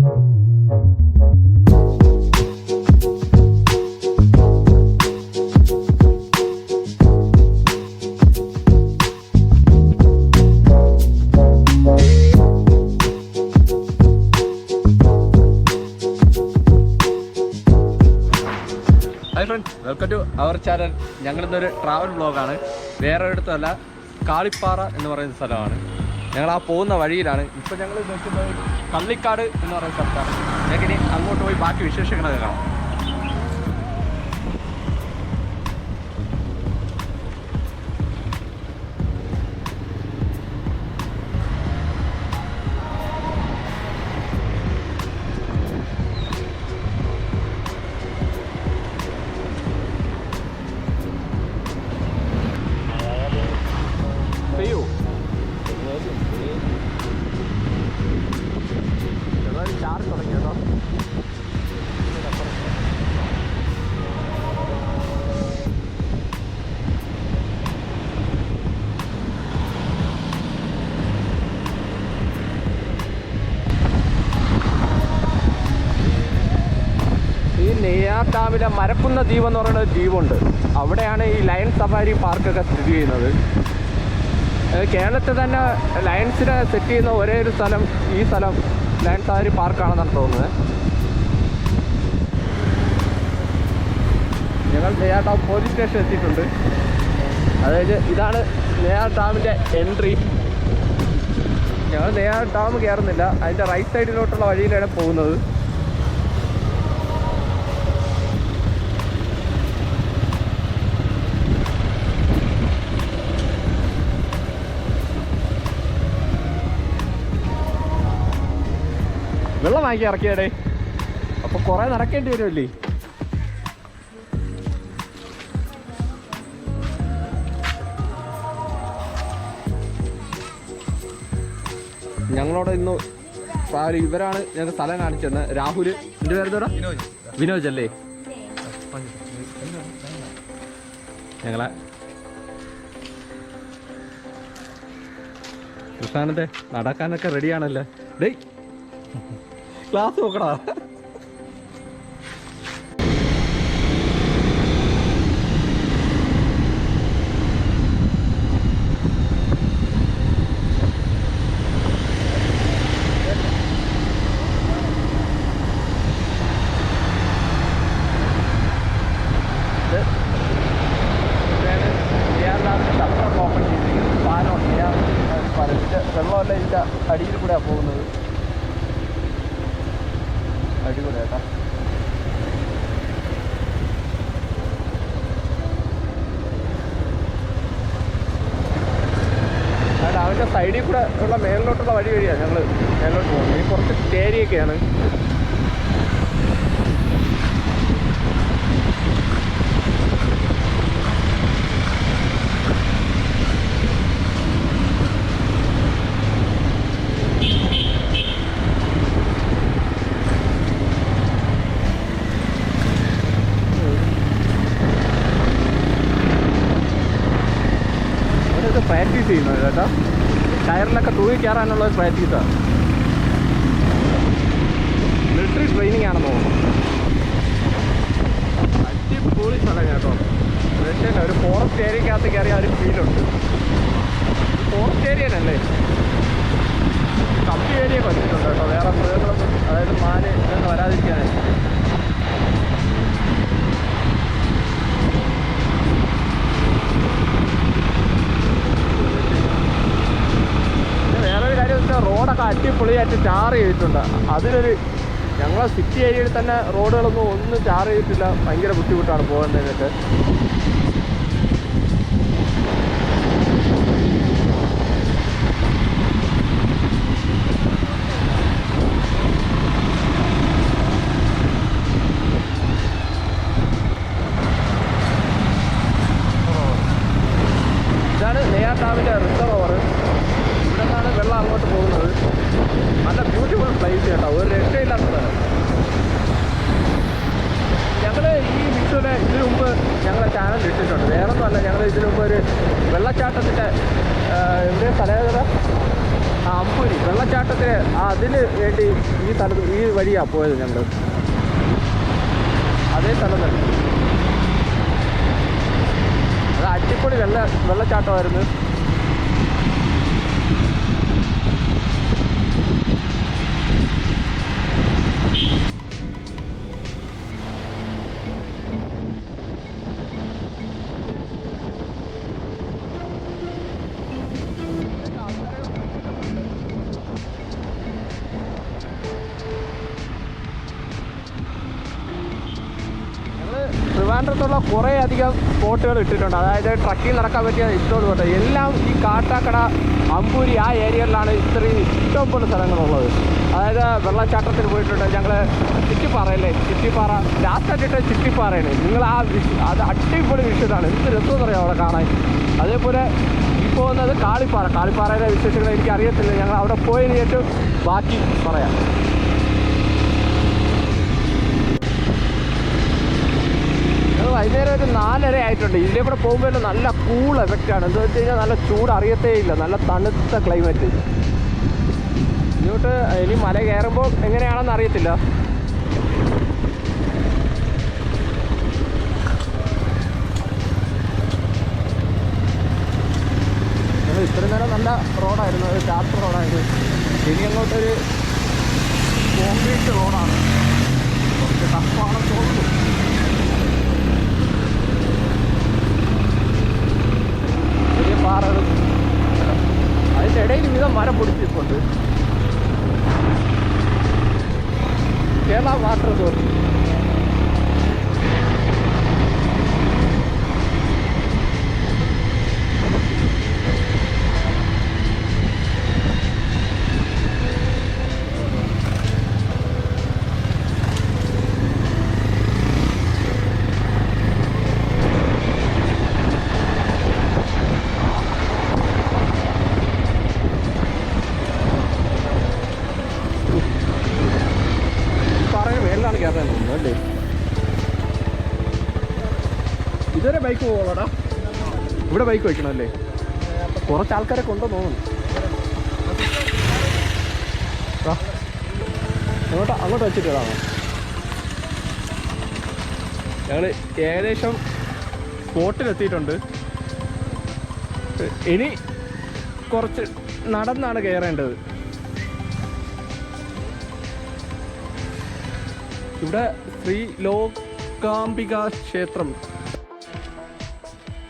Hi friends, welcome to our channel. ഞങ്ങളിന്നൊരു travel വ്ളോഗാണ്. വേറെ ഒരിടത്തല്ല, കാളിപ്പാറ എന്ന് പറയുന്ന സ്ഥലമാണ്. ഞങ്ങൾ ആ പോകുന്ന വഴിയിലാണ്. ഇപ്പോൾ ഞങ്ങൾ നോക്കുന്നത് കള്ളിക്കാട് എന്ന് പറയുന്ന സ്ഥലത്താണ്. ഞങ്ങൾക്ക് ഇനി അങ്ങോട്ട് പോയി ബാക്കി വിശേഷങ്ങളൊക്കെ കാണാം. നെയ്യാർ ഡാമിലെ മരക്കുന്ന ദ്വീപ് എന്ന് പറയുന്ന ഒരു ദ്വീപുണ്ട്. അവിടെയാണ് ഈ ലയൺ സഫാരി പാർക്കൊക്കെ സ്ഥിതി ചെയ്യുന്നത്. കേരളത്തിൽ തന്നെ ലയൺസിനെ സെറ്റ് ചെയ്യുന്ന ഒരേ ഒരു സ്ഥലം ഈ സ്ഥലം ലയൺ സഫാരി പാർക്കാണെന്നാണ് തോന്നുന്നത്. ഞങ്ങൾ നെയ്യാർ ഡാം പോലീസ് സ്റ്റേഷൻ എത്തിയിട്ടുണ്ട്. അതായത് ഇതാണ് നെയ്യാർ ഡാമിൻ്റെ എൻട്രി. ഞങ്ങൾ നെയ്യാർ ഡാം കയറുന്നില്ല, അതിൻ്റെ റൈറ്റ് സൈഡിലോട്ടുള്ള വഴിയിലാണ് പോകുന്നത്. വെള്ളം വാങ്ങി ഇറക്കിയടേ, അപ്പോൾ കുറേ നടക്കേണ്ടി വരുമല്ലേ. ഞങ്ങളോട് ഇന്ന് ഇവരാണ് ഞങ്ങൾക്ക് സ്ഥലം കാണിച്ചത്. രാഹുൽ, എൻ്റെ പേരെന്തോടാ? വിനോജ് അല്ലേ? ഞങ്ങളെ കൃഷ്ണാനത്തെ നടക്കാനൊക്കെ റെഡിയാണല്ലോ. ഡേയ് ക്ലാസ് നോക്കടാ. വെള്ളമല്ല ഇതിൻ്റെ അടിയിൽ കൂടെയാണ് പോകുന്നത്. അടിപൊളി കേട്ടോ. അവൻ്റെ സൈഡിൽ കൂടെ ഉള്ള മേളിലോട്ടുള്ള വഴി വഴിയാണ് ഞങ്ങൾ മേളിലോട്ട് പോകുന്നത്. ഈ കുറച്ച് ഏരിയൊക്കെയാണ്. പ്രാക്ടീസ് ചെയ്യുന്നത് കേട്ടോ. ടയറിലൊക്കെ തൂങ്ങി കയറാനുള്ള ഒരു പ്രാക്ടീസാണ്. മിലിറ്ററി ട്രെയിനിങ് ആണെന്ന് തോന്നുന്നു. അടിപൊളി സ്ഥലം കേട്ടോ. രക്ഷയില്ല. ഒരു ഫോറസ്റ്റ് ഏരിയക്കകത്ത് കയറിയ ഒരു ഫീലുണ്ട്. ഫോറസ്റ്റ് ഏരിയനല്ലേ, കമ്പി ഏരിയ വന്നിട്ടുണ്ട് കേട്ടോ. വേറെ മൃഗങ്ങളൊന്നും, അതായത് മാന് ഇതൊന്നും വരാതിരിക്കാനായി. വേറൊരു കാര്യം വെച്ചാൽ റോഡൊക്കെ അടിപൊളിയായിട്ട് ടാർ ചെയ്തിട്ടുണ്ട്. അതിലൊരു ഞങ്ങളെ സിറ്റി ഏരിയയിൽ തന്നെ റോഡുകളൊന്നും ടാർ ചെയ്തിട്ടില്ല. ഭയങ്കര ബുദ്ധിമുട്ടാണ് പോകുന്നതിനൊക്കെ. ഇതാണ് നെയ്യാർ ഡാമിൻ്റെ റിസർവോർ. ഇവിടെ നിന്നാണ് വെള്ളം അങ്ങോട്ട് പോകുന്നത്. നല്ല ബ്യൂട്ടിഫുൾ പ്ലേസ് കേട്ടോ, ഒരു രക്ഷയില്ലാത്ത സ്ഥലം. ഞങ്ങൾ ഈ വിഷുവിന് ഇതിനു മുമ്പ് ഞങ്ങളെ ചാനൽ ഇട്ടിട്ടുണ്ട്. വേറൊന്നുമല്ല, ഞങ്ങൾ ഇതിനു മുമ്പ് ഒരു വെള്ളച്ചാട്ടത്തിൻ്റെ എവിടെ സ്ഥലം അമ്പൂരി വെള്ളച്ചാട്ടത്തിന് അതിന് വേണ്ടി ഈ സ്ഥലത്ത് ഈ വഴിയാണ് പോയത് ഞങ്ങൾ. അതേ സ്ഥലം തന്നെ. അത് അടിപൊളി വെള്ളച്ചാട്ടമായിരുന്നു. ട്രിവാൻഡ്രത്തുള്ള കുറേ അധികം സ്പോട്ടുകൾ ഇട്ടിട്ടുണ്ട്. അതായത് ട്രക്കിൽ നടക്കാൻ പറ്റിയ ഇഷ്ടമുള്ള സ്പോട്ട് എല്ലാം ഈ കാട്ടാക്കട, അമ്പൂരി ആ ഏരിയയിലാണ് ഇത്രയും ഇഷ്ടംപോലെ സ്ഥലങ്ങളുള്ളത്. അതായത് വെള്ളച്ചാട്ടത്തിന് പോയിട്ടുണ്ട് ഞങ്ങൾ. ചുറ്റിപ്പാറയല്ലേ, ചുറ്റിപ്പാറ ലാസ്റ്റായിട്ടിട്ട് ചുറ്റിപ്പാറയാണ്. നിങ്ങൾ അത് അടിപൊളി വിഷയമാണ്. എന്ത് രസമെന്ന് പറയാം അവിടെ കാണാൻ. അതേപോലെ ഈ പോകുന്നത് കാളിപ്പാറയുടെ വിശേഷങ്ങൾ എനിക്കറിയത്തില്ല. ഞങ്ങൾ അവിടെ പോയതിന് ശേഷം ബാക്കി പറയാം. വൈകുന്നേരം ഒരു 4:30 ആയിട്ടുണ്ട്. ഇതിൻ്റെ കൂടെ പോകുമ്പോൾ നല്ല കൂൾ എഫക്റ്റാണ്. എന്താ വെച്ച് കഴിഞ്ഞാൽ നല്ല ചൂട് അറിയത്തേ ഇല്ല. നല്ല തണുത്ത ക്ലൈമറ്റ്. ഇങ്ങോട്ട് ഇനി മല കയറുമ്പോൾ എങ്ങനെയാണെന്ന് അറിയത്തില്ല. ഇത്രയും നേരം നല്ല റോഡായിരുന്നു, അത് ടാർ റോഡായിരുന്നു. ഇനി അങ്ങോട്ടൊരു കോൺക്രീറ്റ് റോഡാണ്. കുറച്ച് ടഫാണെന്ന് തോന്നുന്നു. പാറകൾ അതിൻ്റെ ഇടയിൽ വിധം മരം പൊടിച്ചിട്ടുണ്ട്. Kerala water authority. അല്ലേ ഇതുവരെ ബൈക്ക് പോകണോടാ? ഇവിടെ ബൈക്ക് വയ്ക്കണമല്ലേ? കുറച്ച് ആൾക്കാരെ കൊണ്ടു തോന്നുന്നു. അങ്ങോട്ട് വെച്ചിട്ടാണോ? ഞങ്ങൾ ഏകദേശം സ്പോട്ടിലെത്തിയിട്ടുണ്ട്. ഇനി കുറച്ച് നടന്നാണ് കയറേണ്ടത്. ഇവിടെ ശ്രീ ലോകാംബിക ക്ഷേത്രം.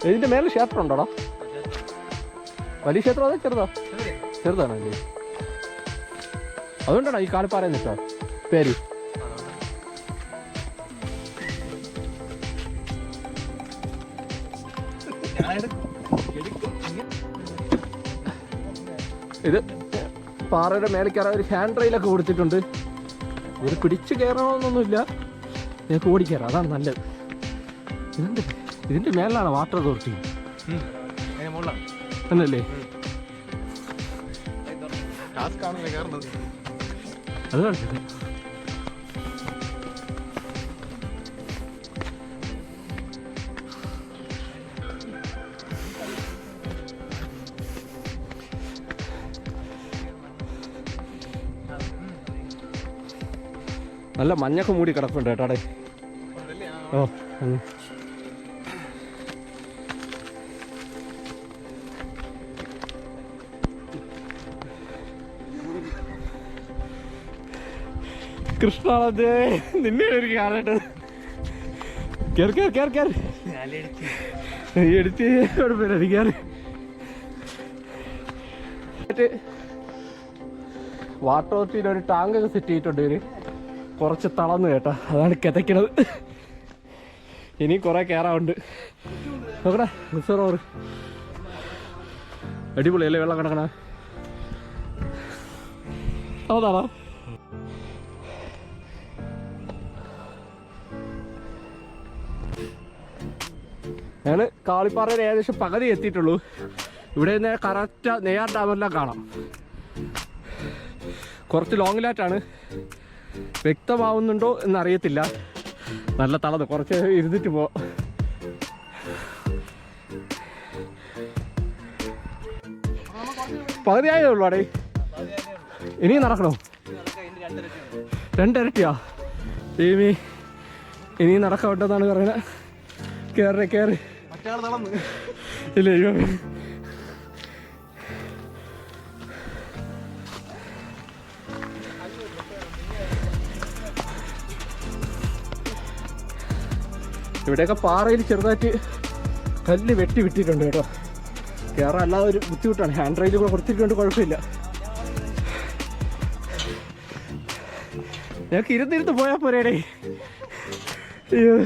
ഇതിൻ്റെ മേലെ ക്ഷേത്രം ഉണ്ടോടാ? വലിയ ക്ഷേത്രം അതെ ചെറുതാ? ചെറുതാണല്ലേ? അതുകൊണ്ടാണോ ഈ കാളിപ്പാറ എന്നിട്ടാ പേര്? ഇത് പാറയുടെ മേലെ കയറാൻ ഒരു ഹാൻഡ് റെയിലൊക്കെ കൊടുത്തിട്ടുണ്ട്. ഇത് പിടിച്ച് കയറണമെന്നൊന്നുമില്ല, ഞങ്ങൾക്ക് ഓടിക്കയറാം, അതാണ് നല്ലത്. ഇതിൻ്റെ മേലാണ് വാട്ടർ അതോറിറ്റി എന്നല്ലേ? അത് കാണിച്ചത്. നല്ല മഞ്ഞൊക്കെ മൂടി കിടപ്പുണ്ട് കേട്ടാടെ. ഓ കൃഷ്ണാളത് നിന്നെ ഒരു കാണട്ടെ. എടുത്ത് കുഴപ്പമില്ല കയറി. വാട്ടർ അതോറിറ്റിയിൽ ഒരു ടാങ്കൊക്കെ സെറ്റ് ചെയ്തിട്ടുണ്ട് ഇവര്. കുറച്ച് തളർന്നു കേട്ടോ, അതാണ് കിതയ്ക്കണത്. ഇനി കുറെ കയറാറുണ്ട്. നോക്കടാ റിസർവർ അടിപൊളിയല്ലേ വെള്ളം കിടക്കണ? അതാണോ? ഞങ്ങൾ കാളിപ്പാറയിൽ ഏകദേശം പകുതി എത്തിയിട്ടുള്ളൂ. ഇവിടെ നിന്ന് കറക്റ്റ് നെയ്യാർ ഡാമെല്ലാം കാണാം. കുറച്ച് ലോങ്ങിലായിട്ടാണ്, വ്യക്തമാവുന്നുണ്ടോ എന്നറിയത്തില്ല. നല്ല തളത്, കുറച്ച് ഇരുന്നിട്ട് പോ. പകുതിയായേ ഉള്ളൂ അവിടെ. ഇനിയും നടക്കണോ? 2 ഇരട്ടിയാ ദൈവമേ, ഇനിയും നടക്കാവട്ടെന്നാണ് പറയുന്നത്. കയറി ഇല്ല അയ്യോ. ഇവിടെയൊക്കെ പാറയിൽ ചെറുതായിട്ട് കല്ല് വെട്ടി വിട്ടിട്ടുണ്ട് കേട്ടോ. കയറാൻ അല്ലാതെ ഒരു ബുദ്ധിമുട്ടാണ്. ഹാൻഡ് റെയിൽ കൂടെ കൊടുത്തിട്ടുണ്ട്, കുഴപ്പമില്ല. ഞങ്ങൾക്ക് ഇരുന്നിരുന്ന് പോയാൽ പോരേടേ. അയ്യോ,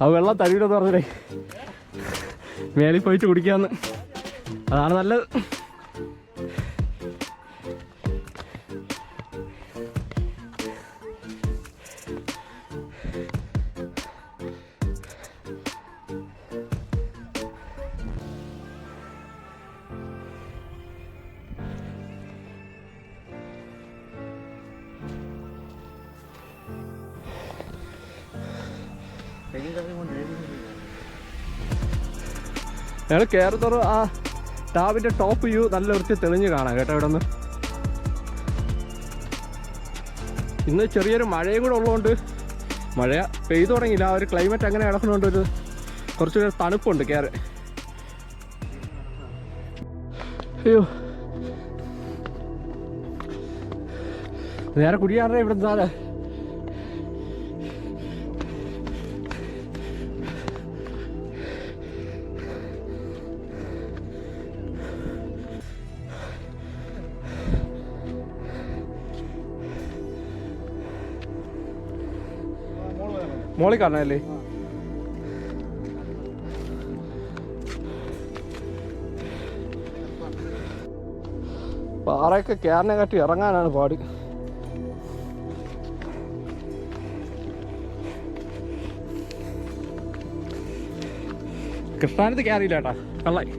ആ വെള്ളം തരിയിലെന്ന് പറഞ്ഞേ മേലിൽ പോയിട്ട് കുടിക്കാമെന്ന്. അതാണ് നല്ലത്. ഞങ്ങൾ കയറുന്നോറും ആ ഡാമിൻ്റെ ടോപ്പ് വ്യൂ നല്ല വൃത്തി തെളിഞ്ഞ് കാണാം കേട്ടോ. ഇവിടെ നിന്ന് ഇന്ന് ചെറിയൊരു മഴയും കൂടെ ഉള്ളതുകൊണ്ട്, മഴ പെയ്തു തുടങ്ങിയില്ല, ആ ഒരു ക്ലൈമറ്റ് അങ്ങനെ കിടക്കുന്നതുകൊണ്ട് ഒരു കുറച്ചൊരു തണുപ്പുണ്ട് കയറി. അയ്യോ, നേരെ കുടിയാറേ ഇവിടെ എന്താ മോളിൽ കാണാനല്ലേ? പാറയൊക്കെ കയറിനെ കാട്ടി ഇറങ്ങാനാണ് പാട്. കൃഷ്ണാനത്ത് കയറിയില്ല കേട്ടാ, കള്ളായി.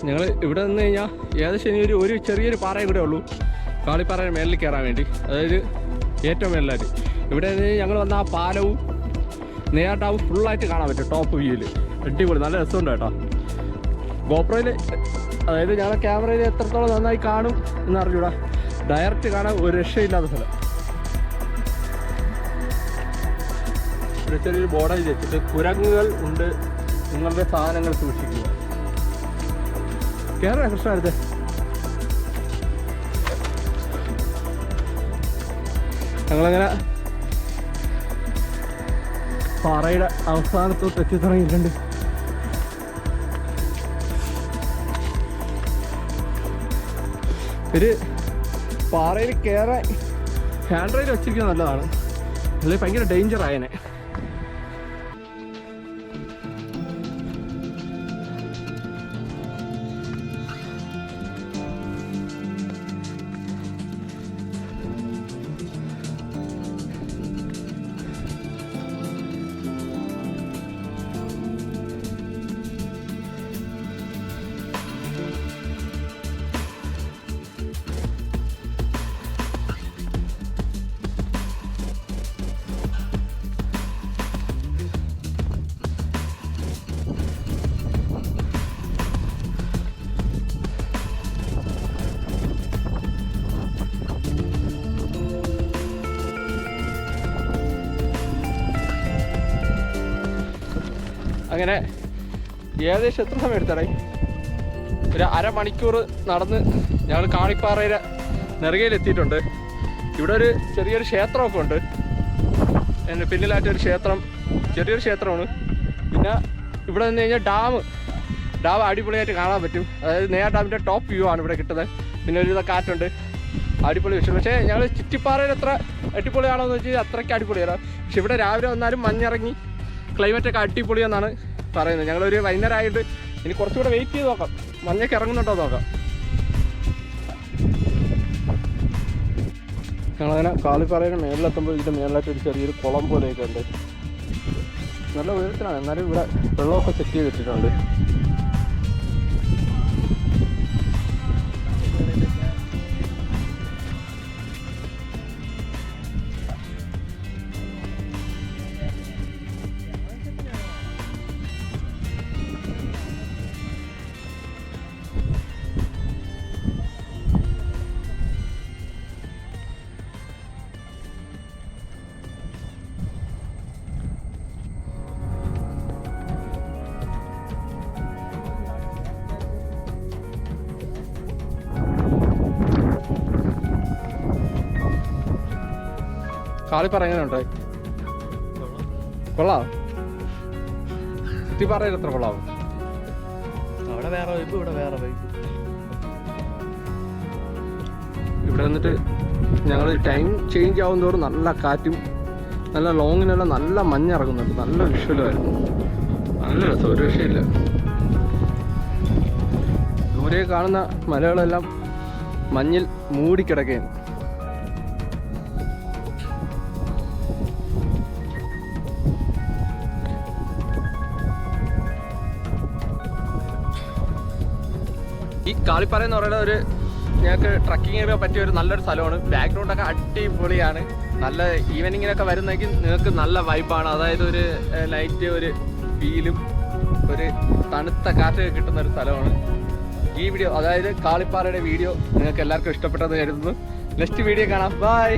ഞങ്ങൾ ഇവിടെ നിന്ന് കഴിഞ്ഞാൽ ഏകദേശം ഇനി ഒരു ചെറിയൊരു പാറയും കൂടെ ഉള്ളൂ കാളിപ്പാറയുടെ മേലിൽ കയറാൻ വേണ്ടി, അതായത് ഏറ്റവും മേലിലായിട്ട്. ഇവിടെ നിന്ന് ഞങ്ങൾ വന്ന ആ പാലവും നെയ്യാട്ടാവും ഫുള്ളായിട്ട് കാണാൻ പറ്റും ടോപ്പ് വ്യൂവിൽ. അടിപൊളി, നല്ല രസമുണ്ട് കേട്ടോ. ഗോപ്രോയിൽ, അതായത് ഞങ്ങളുടെ ക്യാമറയിൽ എത്രത്തോളം നന്നായി കാണും എന്നറിഞ്ഞൂടാ, ഡയറക്റ്റ് കാണാൻ ഒരു രക്ഷയില്ലാത്ത സ്ഥലം. ഇവിടെ ചെറിയൊരു ബോർഡായി വെച്ചിട്ട് കുരങ്ങുകൾ ഉണ്ട്, നിങ്ങളുടെ സാധനങ്ങൾ സൂക്ഷിക്കുക. കയറാ കൃഷ്ണ അടുത്ത്. ഞങ്ങളങ്ങനെ പാറയുടെ അവസാനത്തോട്ട് എത്തിത്തുടങ്ങിയിട്ടുണ്ട്. ഒരു പാറയിൽ കയറാൻ ഹാൻഡ് റെയിൽ വെച്ചിരിക്കുന്നത് നല്ലതാണ്, അല്ലെങ്കിൽ ഭയങ്കര ഡേഞ്ചർ ആയനെ. അങ്ങനെ ഏകദേശം എത്ര സമയം എടുത്തടേ? ഒരു അരമണിക്കൂർ നടന്ന് ഞങ്ങൾ കാളിപ്പാറയുടെ നെറുകയിലെത്തിയിട്ടുണ്ട്. ഇവിടെ ഒരു ചെറിയൊരു ക്ഷേത്രമൊക്കെ ഉണ്ട്, എൻ്റെ പിന്നിലായിട്ടൊരു ക്ഷേത്രം, ചെറിയൊരു ക്ഷേത്രമാണ്. പിന്നെ ഇവിടെ നിന്ന് കഴിഞ്ഞാൽ ഡാം അടിപൊളിയായിട്ട് കാണാൻ പറ്റും. അതായത് നെയ്യാർ ഡാമിൻ്റെ ടോപ്പ് വ്യൂ ആണ് ഇവിടെ കിട്ടുന്നത്. പിന്നെ ഒരുവിധ കാറ്റുണ്ട്, അടിപൊളി വിഷയം. പക്ഷേ ഞങ്ങൾ ചുറ്റിപ്പാറയിൽ എത്ര അടിപൊളിയാണോ എന്ന് വെച്ചാൽ അത്രയ്ക്ക് അടിപൊളിയാണ്. പക്ഷെ ഇവിടെ രാവിലെ വന്നാലും മഞ്ഞിറങ്ങി ക്ലൈമറ്റൊക്കെ അടിപൊളിയെന്നാണ് പറയുന്നത്. ഞങ്ങളൊരു വൈകുന്നേരമായിട്ട് ഇനി കുറച്ചുകൂടെ വെയിറ്റ് ചെയ്ത് നോക്കാം, മഞ്ഞൊക്കെ ഇറങ്ങുന്നുണ്ടോ നോക്കാം. ഞങ്ങളങ്ങനെ കാളിപ്പാറയുടെ മേളിലെത്തുമ്പോൾ ഇതിൻ്റെ മേളിലായിട്ട് ഒരു ചെറിയൊരു കുളം പോലെയൊക്കെ ഉണ്ട്. നല്ല ഉയരത്തിലാണ്, എന്നാലും ഇവിടെ വെള്ളമൊക്കെ സെറ്റ് ചെയ്തിട്ടുണ്ട്. കാളിപ്പാറ എങ്ങനെയുണ്ട്? കൊള്ളാം. ചുറ്റിപ്പാറയിൽ എത്ര കൊള്ളാവും? അവിടെ വേറെ വൈബ്, ഇവിടെ വേറെ വൈബ്. ഇവിടെ വന്നിട്ട് ഞങ്ങൾ ടൈം ചേഞ്ച് ആവും തോറും നല്ല കാറ്റും നല്ല ലോങ്ങിനുള്ള നല്ല മഞ്ഞിറങ്ങുന്നുണ്ട്. നല്ല വിഷ്വലുമായിരുന്നു, നല്ല രസം, ഒരു രക്ഷയില്ല. ദൂരെ കാണുന്ന മലകളെല്ലാം മഞ്ഞിൽ മൂടിക്കിടക്കുകയാണ്. ഈ കാളിപ്പാറ എന്ന് പറയുന്നത് ഒരു ഞങ്ങൾക്ക് ട്രക്കിങ്ങിനൊക്കെ പറ്റിയ ഒരു നല്ലൊരു സ്ഥലമാണ്. ബാക്ക്ഗ്രൗണ്ടൊക്കെ അടിപൊളിയാണ്. നല്ല ഈവനിങ്ങിനൊക്കെ വരുന്നെങ്കിൽ നിങ്ങൾക്ക് നല്ല വൈബാണ്. അതായത് ഒരു ലൈറ്റ്, ഒരു ഫീലും ഒരു തണുത്ത കാറ്റൊക്കെ കിട്ടുന്ന ഒരു സ്ഥലമാണ്. ഈ വീഡിയോ, അതായത് കാളിപ്പാറയുടെ വീഡിയോ നിങ്ങൾക്ക് എല്ലാവർക്കും ഇഷ്ടപ്പെട്ടെന്ന് കരുതുന്നു. നെക്സ്റ്റ് വീഡിയോ കാണാം. ബൈ.